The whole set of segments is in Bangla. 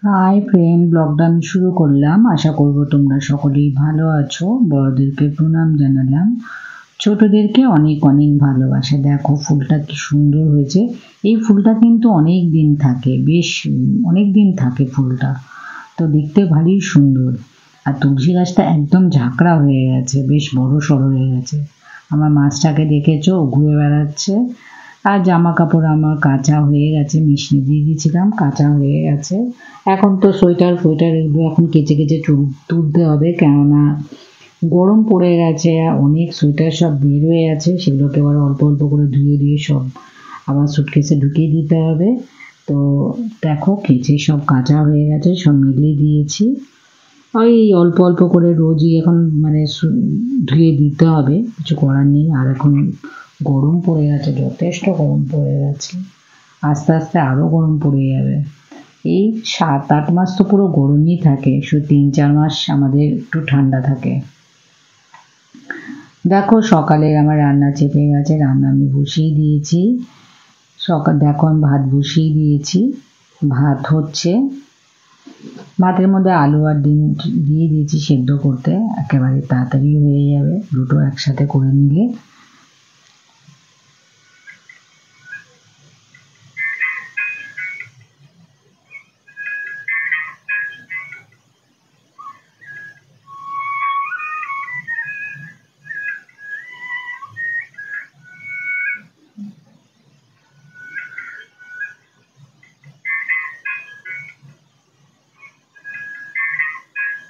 হাই ফ্রেন্ড, ব্লগটা আমি শুরু করলাম। আশা করব তোমরা সকলেই ভালো আছো। বড়দেরকে প্রণাম জানালাম, ছোটদেরকে অনেক অনেক ভালোবাসা। দেখো ফুলটা কি সুন্দর হয়েছে। এই ফুলটা কিন্তু অনেক দিন থাকে, বেশ অনেক দিন থাকে ফুলটা, তো দেখতে ভারী সুন্দর। আর তুলসী গাছটা একদম ঝাঁকড়া হয়ে গেছে, বেশ বড় সড়ো হয়ে গেছে। আমার মাছটাকে দেখেছো, ঘুরে বেড়াচ্ছে। আর জামা কাপড় আমার কাঁচা হয়ে গেছে, মেশিনে দিয়ে দিয়েছিলাম, কাঁচা হয়ে গেছে। এখন তো সোয়েটার ফোয়েটার এগুলো এখন কেচে কেচে তুলতে হবে, কেননা গরম পড়ে গেছে। অনেক সোয়েটার সব বের হয়ে আছে, সেগুলোকে আবার অল্প অল্প করে ধুয়ে দিয়ে সব আবার সুটকেসে ঢুকিয়ে দিতে হবে। তো দেখো কেচে সব কাঁচা হয়ে গেছে, সব মিলিয়ে দিয়েছি। ওই অল্প অল্প করে রোজই এখন মানে ধুয়ে দিতে হবে, কিছু করার নেই। আর এখন গরম পড়ে গেছে, যথেষ্ট গরম পড়ে গেছে, আস্তে আস্তে আরও গরম পড়ে যাবে। এই 7-8 মাস তো পুরো গরমই থাকে, শুধু 3-4 মাস আমাদের একটু ঠান্ডা থাকে। দেখো সকালে আমার রান্না চেপে গেছে, রান্না আমি বসিয়ে দিয়েছি। দেখো আমি ভাত বসিয়ে দিয়েছি, ভাত হচ্ছে। ভাতের মধ্যে আলু আর ডিম দিয়ে দিয়েছি সেদ্ধ করতে, একেবারে তাড়াতাড়ি হয়ে যাবে দুটো একসাথে করে নিলে।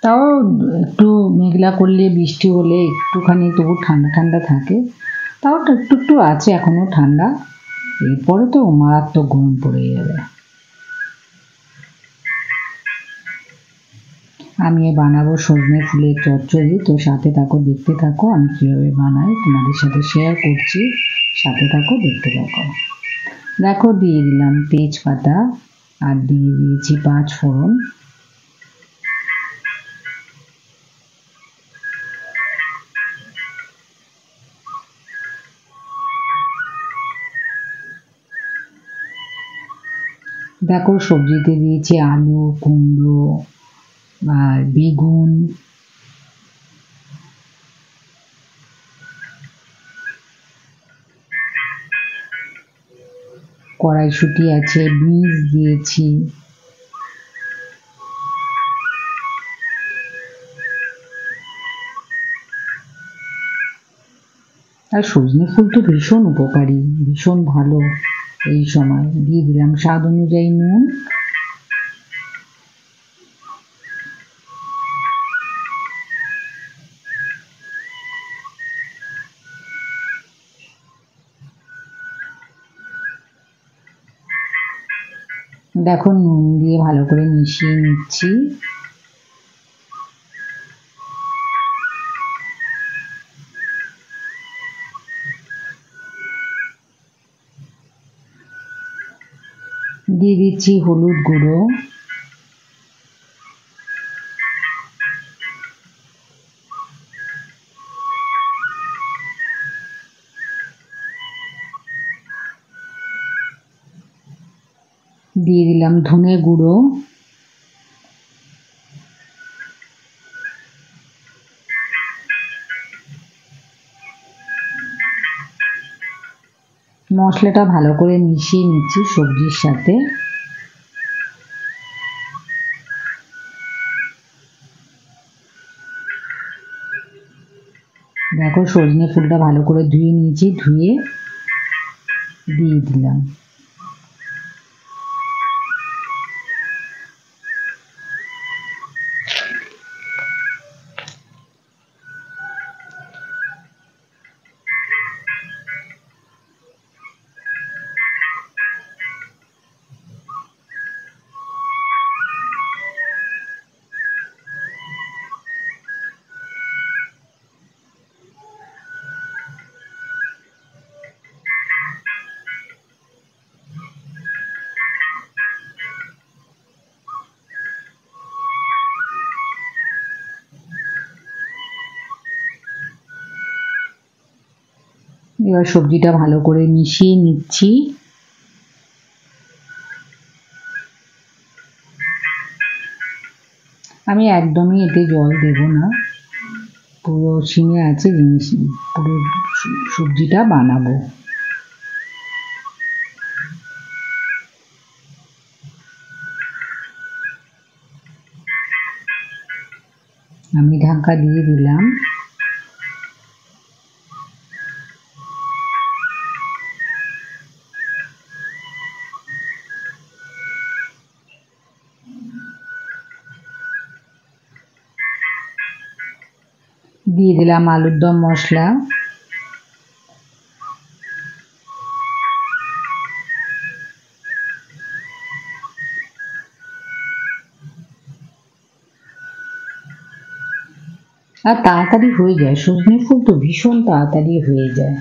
তাও একটু মেঘলা করলে, বৃষ্টি হলে একটুখানি তবু ঠান্ডা ঠান্ডা থাকে। তাও তো একটু একটু আছে এখনো ঠান্ডা, এরপরে তো মারাত্মক গরম পড়ে যাবে। আমি বানাবো সজনে ফুলের চচ্চড়ি, তো সাথে থাকো, দেখতে থাকো আমি কীভাবে বানাই, তোমাদের সাথে শেয়ার করছি। সাথে থাকো, দেখতে থাকো। দেখো দিয়ে দিলাম তেজপাতা, আর দিয়ে দিয়েছি 5 ফোড়ন। দেখো সবজিতে দিয়েছি আলু, কুমড়ো আর বেগুন, কড়াইশুঁটি আছে, বিনস দিয়েছি। আর সজনে ফুল তো ভীষণ উপকারী, ভীষণ ভালো। এই সময় দিয়ে দিলাম স্বাদ অনুযায়ী নুন। দেখো নুন দিয়ে ভালো করে মিশিয়ে নিচ্ছি। দিয়ে দিচ্ছি হলুদ গুঁড়ো, দিয়ে দিলাম ধনে গুঁড়ো, মশলাটা ভালো করে মিশিয়ে নিচ্ছি সবজির সাথে। দেখো সজনে ফুলটা ভালো করে ধুয়ে নিয়েছি, ধুয়ে দিয়ে দিলাম। এবার সবজিটা ভালো করে মিশিয়ে নিচ্ছি। আমি একদমই এতে জল দেব না, পুরো সিমে আছে জিনিস, পুরো সবজিটা বানাবো। আমি ঢাকা দিয়ে দিলাম। দিয়ে দিলাম আলুর দম মশলা। আর তাড়াতাড়ি হয়ে যায়, সজনে ফুল তো ভীষণ তাড়াতাড়ি হয়ে যায়।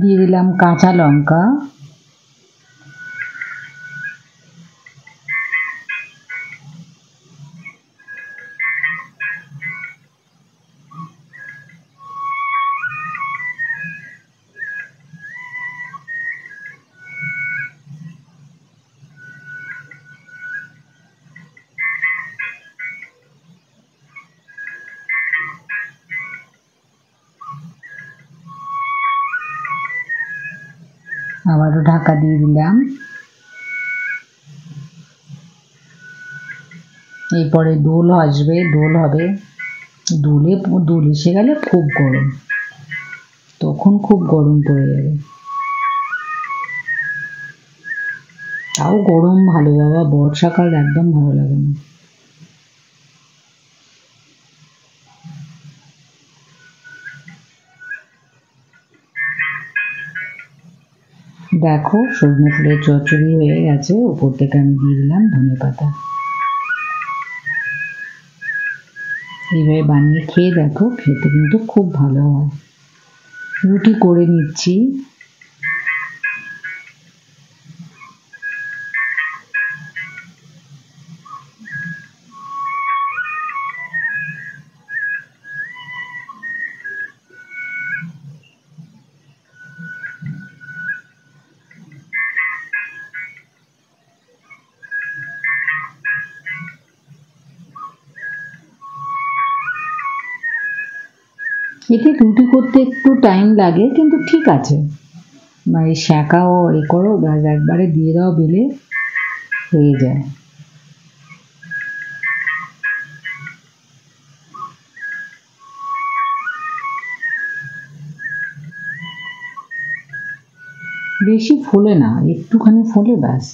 দিয়ে দিলাম কাঁচা লঙ্কা। আবারও ঢাকা দিয়ে দিলাম। এরপরে দোল আসবে, দোল হবে। দোল এসে গেলে খুব গরম, তখন খুব গরম পড়ে যাবে। তাও গরম ভালো বাবা, বর্ষাকাল একদম ভালো লাগে না। দেখো সজনে ফুলের চচ্চড়ি হয়ে গেছে, উপর থেকে আমি দিয়ে দিলাম ধনেপাতা। এইভাবে বানিয়ে খেয়ে দেখো, খেতে কিন্তু খুব ভালো হয়। রুটি করে নিচ্ছি। এতে রুটি করতে একটু টাইম লাগে, কিন্তু ঠিক আছে। মানে সেঁকাও এ করো, একবারে দিয়ে দাও বেলে, হয়ে যায়। বেশি ফোলে না, একটুখানি ফোলে ব্যাস।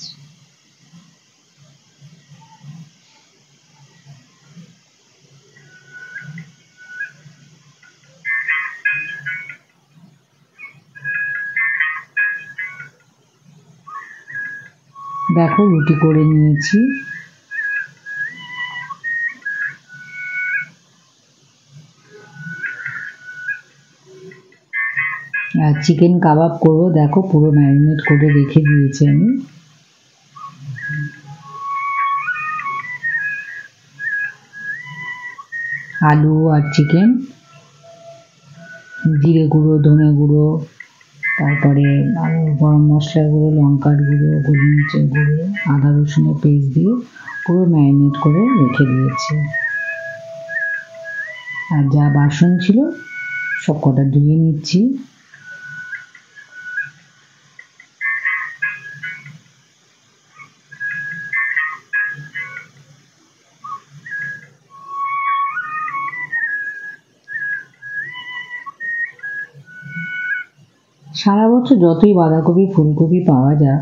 দেখো রুটি করে নিয়েছি। আর চিকেন কাবাব করবো, দেখো পুরো ম্যারিনেট করে রেখে দিয়েছি আমি। আলু আর চিকেন, জিরে গুঁড়ো, ধনে গুঁড়ো, তারপরে গরম মশলার গুঁড়ো, লঙ্কার গুঁড়ো, গোলমরিচের গুঁড়ো, আদা রসুনের পেস্ট দিয়ে পুরো ম্যারিনেট করে রেখে দিয়েছি। আর যা বাসন ছিল সব কটা ধুয়ে নিচ্ছি। সারা বছর যতই বাঁধাকপি ফুলকপি পাওয়া যাক,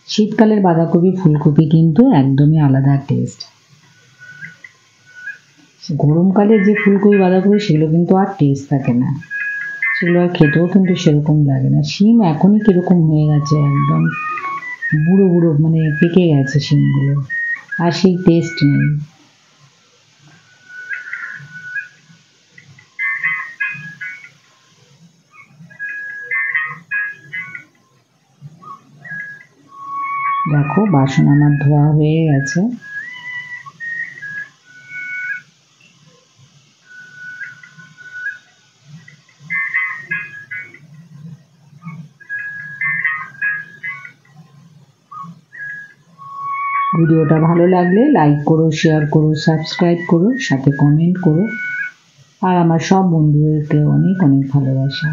শীতকালের বাঁধাকপি ফুলকপি কিন্তু একদমই আলাদা টেস্ট। গরমকালে যে ফুলকপি বাঁধাকপি সেগুলো কিন্তু আর টেস্ট থাকে না, সেগুলো আর খেতেও কিন্তু সেরকম লাগে না। শিম এখনই কিরকম হয়ে গেছে, একদম বুড়ো বুড়ো, মানে পেকে গেছে শিমগুলো, আর সেই টেস্ট নেই। দেখো বাসন আমার ধোয়া হয়ে গেছে। ভিডিওটা ভালো লাগলে লাইক করো, শেয়ার করো, সাবস্ক্রাইব করো, সাথে কমেন্ট করো। আর আমার সব বন্ধুদেরকে অনেক অনেক ভালোবাসা।